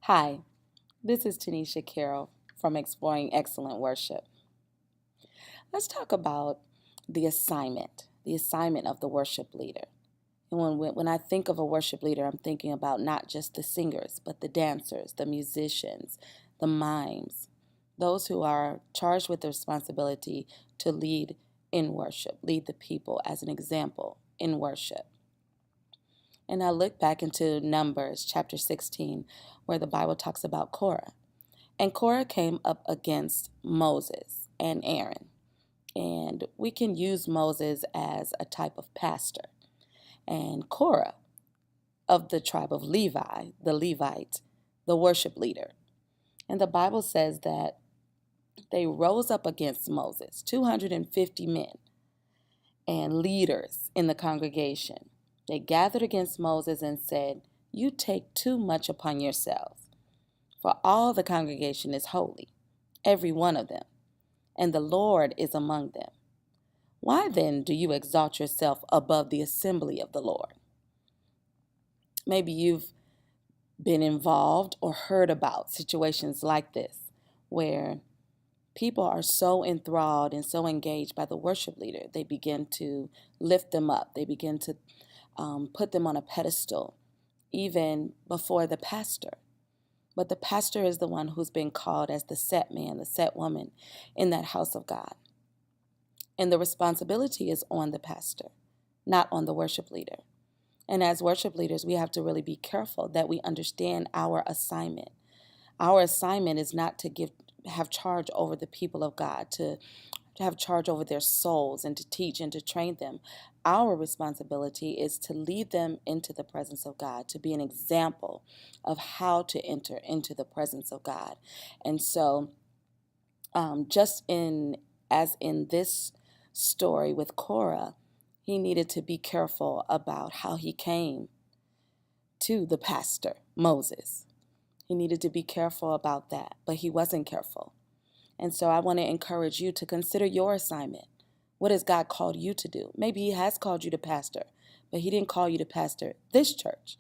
Hi, this is Tanisha Carroll from Exploring Excellent Worship. Let's talk about the assignment of the worship leader. And when I think of a worship leader, I'm thinking about not just the singers, but the dancers, the musicians, the mimes, those who are charged with the responsibility to lead in worship, lead the people as an example in worship. And I look back into Numbers chapter 16, where the Bible talks about Korah. And Korah came up against Moses and Aaron. And we can use Moses as a type of pastor. And Korah of the tribe of Levi, the Levite, the worship leader. And the Bible says that they rose up against Moses, 250 men and leaders in the congregation. They gathered against Moses and said, "You take too much upon yourselves, for all the congregation is holy, every one of them, and the Lord is among them. Why then do you exalt yourself above the assembly of the Lord?" Maybe you've been involved or heard about situations like this where people are so enthralled and so engaged by the worship leader, they begin to lift them up. They begin to put them on a pedestal, even before the pastor. But the pastor is the one who's been called as the set man, the set woman in that house of God. And the responsibility is on the pastor, not on the worship leader. And as worship leaders, we have to really be careful that we understand our assignment. Our assignment is not to have charge over the people of God, to have charge over their souls and to teach and to train them. Our responsibility is to lead them into the presence of God, to be an example of how to enter into the presence of God. And so, as in this story with Korah, he needed to be careful about how he came to the pastor, Moses. He needed to be careful about that, but he wasn't careful. And so I want to encourage you to consider your assignment. What has God called you to do? Maybe he has called you to pastor, but he didn't call you to pastor this church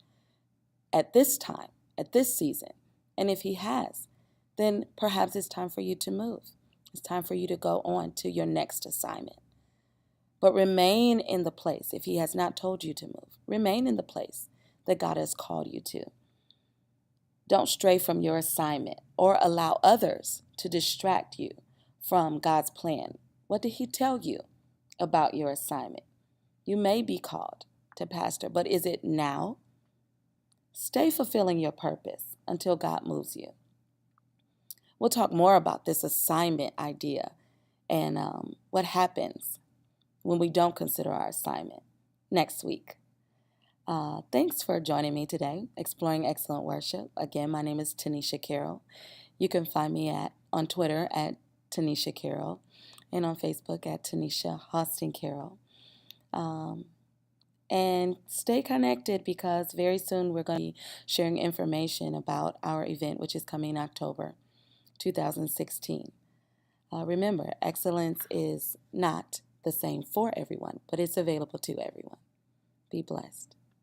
at this time, at this season. And if he has, then perhaps it's time for you to move. It's time for you to go on to your next assignment. But remain in the place. If he has not told you to move, remain in the place that God has called you to. Don't stray from your assignment or allow others to distract you from God's plan. What did he tell you about your assignment? You may be called to pastor, but is it now? Stay fulfilling your purpose until God moves you. We'll talk more about this assignment idea and what happens when we don't consider our assignment next week. Thanks for joining me today, Exploring Excellent Worship. Again, my name is Tanisha Carroll. You can find me on Twitter at Tanisha Carroll and on Facebook at Tanisha Austin Carroll. And stay connected because very soon we're going to be sharing information about our event, which is coming in October 2016. Remember, excellence is not the same for everyone, but it's available to everyone. Be blessed.